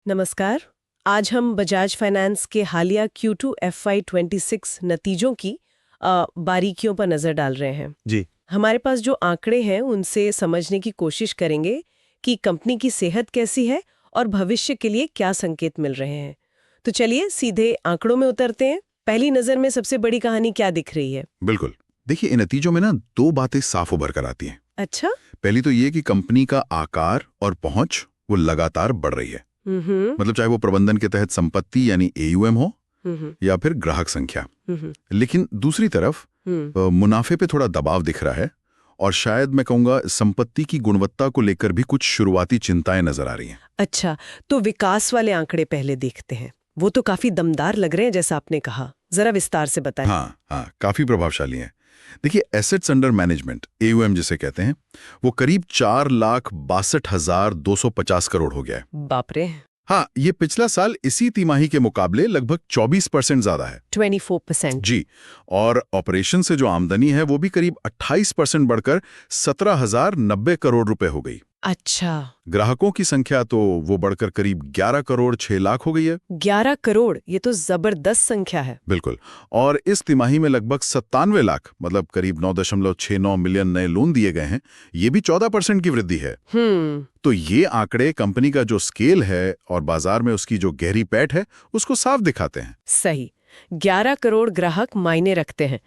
नमस्कार। आज हम बजाज फाइनेंस के हालिया Q2 FY26 नतीजों की बारीकियों पर नजर डाल रहे हैं। जी। हमारे पास जो आंकड़े हैं उनसे समझने की कोशिश करेंगे कि कंपनी की सेहत कैसी है और भविष्य के लिए क्या संकेत मिल रहे हैं। तो चलिए सीधे आंकड़ों में उतरते हैं। पहली नजर में सबसे बड़ी कहानी क्या दिख रही है? बिल्कुल। देखिए, इन नतीजों में ना दो बातें साफ उभर कर आती हैं। अच्छा। पहली तो ये कि कंपनी का आकार और पहुंच वो लगातार बढ़ रही है। हम्म। मतलब चाहे वो प्रबंधन के तहत संपत्ति यानी AUM हो हम्म। या फिर ग्राहक संख्या। हम्म। लेकिन दूसरी तरफ मुनाफे पे थोड़ा दबाव दिख रहा है और शायद मैं कहूंगा संपत्ति की गुणवत्ता को लेकर भी कुछ शुरुआती चिंताएं नजर आ रही हैं। अच्छा, तो विकास वाले आंकड़े पहले देखते हैं। वो तो काफी दमदार लग रहे हैं जैसा आपने कहा। जरा विस्तार से बताएं। हाँ, काफी प्रभावशाली हैं। देखिए, एसेट्स अंडर मैनेजमेंट AUM जिसे कहते हैं वो करीब 4,62,250 करोड़ हो गया है। बाप रे। हाँ, ये पिछला साल इसी तिमाही के मुकाबले लगभग 24% ज्यादा है। 24%। जी। और ऑपरेशन से जो आमदनी है वो भी करीब 28% बढ़कर 17,090 करोड़ रुपए हो गई। अच्छा। ग्राहकों की संख्या तो वो बढ़कर करीब 11 करोड़ 6 लाख हो गई है। 11 करोड़, ये तो जबरदस्त संख्या है। बिल्कुल। और इस तिमाही में लगभग 97 लाख मतलब करीब 9.69 मिलियन नए लोन दिए गए हैं। ये भी 14% की वृद्धि है। तो ये आंकड़े कंपनी का जो स्केल है और बाजार में उसकी जो गहरी पैठ है उसको साफ दिखाते हैं। सही। 11 करोड़ ग्राहक मायने रखते हैं।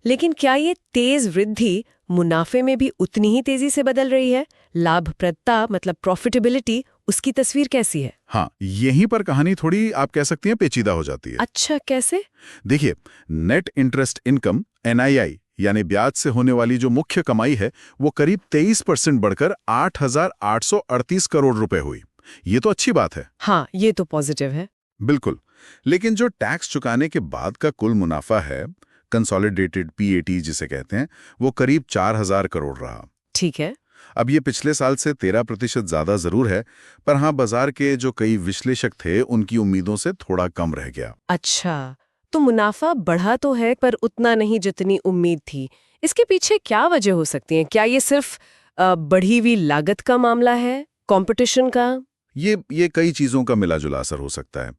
लेकिन क्या ये तेज वृद्धि मुनाफे में भी उतनी ही तेजी से बदल रही है? लाभप्रदता मतलब प्रॉफिटेबिलिटी, उसकी तस्वीर कैसी है? हाँ, यहीं पर कहानी थोड़ी आप कह सकती हैं पेचीदा हो जाती है। अच्छा, कैसे? देखिए, नेट इंटरेस्ट इनकम NII यानी ब्याज से होने वाली जो मुख्य कमाई है वो करीब 23% बढ़कर 8,838 करोड़ रुपए हुई। ये तो अच्छी बात है। हाँ, ये तो पॉजिटिव है। बिल्कुल। लेकिन जो टैक्स चुकाने के बाद का कुल मुनाफा है, कंसोलिडेटेड PAT जिसे कहते हैं, वो करीब 4,000 करोड़ रहा। ठीक है। अब ये पिछले साल से 13% ज्यादा जरूर है, पर हाँ, बाजार के जो कई विश्लेषक थे उनकी उम्मीदों से थोड़ा कम रह गया। अच्छा, तो मुनाफा बढ़ा तो है पर उतना नहीं जितनी उम्मीद थी। इसके पीछे क्या वजह हो सकती है? क्या ये सिर्फ बढ़ी हुई लागत का मामला है, कंपटीशन का? ये कई चीजों का मिला-जुला असर हो सकता है।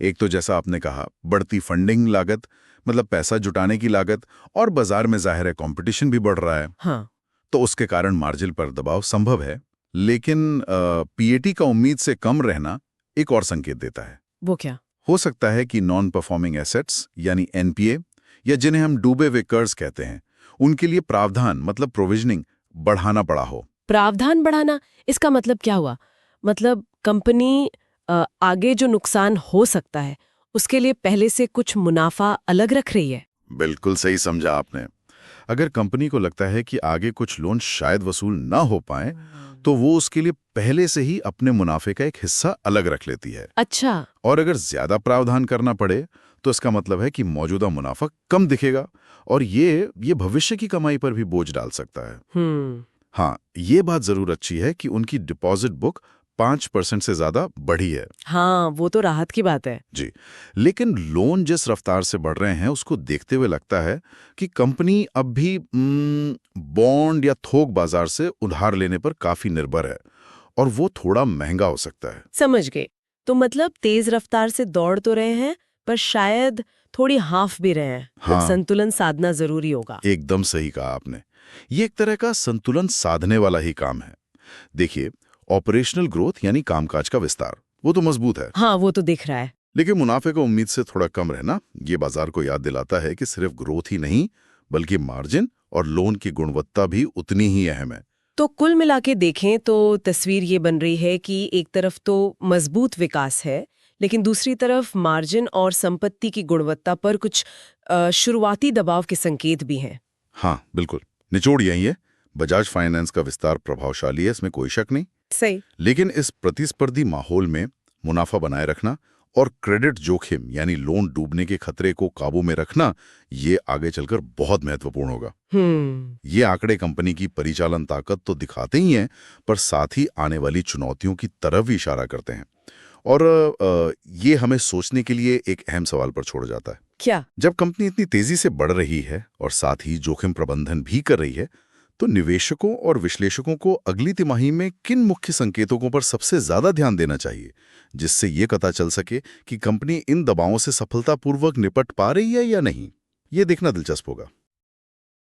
एक तो जैसा आपने कहा, बढ़ती फंडिंग लागत मतलब पैसा जुटाने की लागत, और बाजार में जाहिर है कंपटीशन भी बढ़ रहा है। हाँ। तो उसके कारण मार्जिन पर दबाव संभव है। लेकिन PAT का उम्मीद से कम रहना एक और संकेत देता है। वो क्या? हो सकता है कि नॉन परफॉर्मिंग एसेट्स यानी NPA या जिन्हें हम डूबे हुए कर्ज कहते हैं, उनके लिए प्रावधान मतलब प्रोविजनिंग बढ़ाना पड़ा हो। प्रावधान बढ़ाना, इसका मतलब क्या हुआ? मतलब कंपनी आगे जो नुकसान हो सकता है उसके लिए पहले से कुछ मुनाफा अलग रख रही है? बिल्कुल सही समझा आपने। अगर कंपनी को लगता है कि आगे कुछ लोन शायद वसूल ना हो पाए, तो वो उसके लिए पहले से ही अपने मुनाफे का एक हिस्सा अलग रख लेती है। अच्छा। और अगर ज्यादा प्रावधान करना पड़े तो इसका मतलब है कि मौजूदा मुनाफा कम दिखेगा और ये भविष्य की कमाई पर भी बोझ डाल सकता है। हाँ, ये बात जरूर अच्छी है कि उनकी डिपॉजिट बुक 5% से ज्यादा बढ़ी है। हाँ, वो तो राहत की बात है। जी। लेकिन लोन जिस रफ्तार से बढ़ रहे हैं उसको देखते हुए लगता है कि कंपनी अब भी बॉन्ड या थोक बाजार से उधार लेने पर काफी निर्भर है और वो थोड़ा महंगा हो सकता है। समझ गए। तो मतलब तेज रफ्तार से दौड़ तो रहे हैं पर शायद थोड़ी हाफ भी रहे हैं। हाँ, संतुलन साधना जरूरी होगा। एकदम सही कहा आपने। ये एक तरह का संतुलन साधने वाला ही काम है। देखिए, ऑपरेशनल ग्रोथ यानी कामकाज का विस्तार वो तो मजबूत है। हाँ, वो तो दिख रहा है। लेकिन मुनाफे को उम्मीद से थोड़ा कम रहना ये बाजार को याद दिलाता है कि सिर्फ ग्रोथ ही नहीं बल्कि मार्जिन और लोन की गुणवत्ता भी उतनी ही अहम है। तो कुल मिला के देखें तो तस्वीर ये बन रही है कि एक तरफ तो मजबूत विकास है लेकिन दूसरी तरफ मार्जिन और संपत्ति की गुणवत्ता पर कुछ शुरुआती दबाव के संकेत भी हैं। हाँ, बिल्कुल। निचोड़ यही है, बजाज फाइनेंस का विस्तार प्रभावशाली है, इसमें कोई शक नहीं। सही। लेकिन इस प्रतिस्पर्धी माहौल में मुनाफा बनाए रखना और क्रेडिट जोखिम यानी लोन डूबने के खतरे को काबू में रखना ये आगे चलकर बहुत महत्वपूर्ण होगा। ये आंकड़े कंपनी की परिचालन ताकत तो दिखाते ही हैं, पर साथ ही आने वाली चुनौतियों की तरफ भी इशारा करते हैं। और ये हमें सोचने के लिए एक अहम सवाल पर छोड़ जाता है। क्या? जब कंपनी इतनी तेजी से बढ़ रही है और साथ ही जोखिम प्रबंधन भी कर रही है, तो निवेशकों और विश्लेषकों को अगली तिमाही में किन मुख्य संकेतों पर सबसे ज्यादा ध्यान देना चाहिए, जिससे ये पता चल सके कि कंपनी इन दबावों से सफलतापूर्वक निपट पा रही है या नहीं? ये देखना दिलचस्प होगा।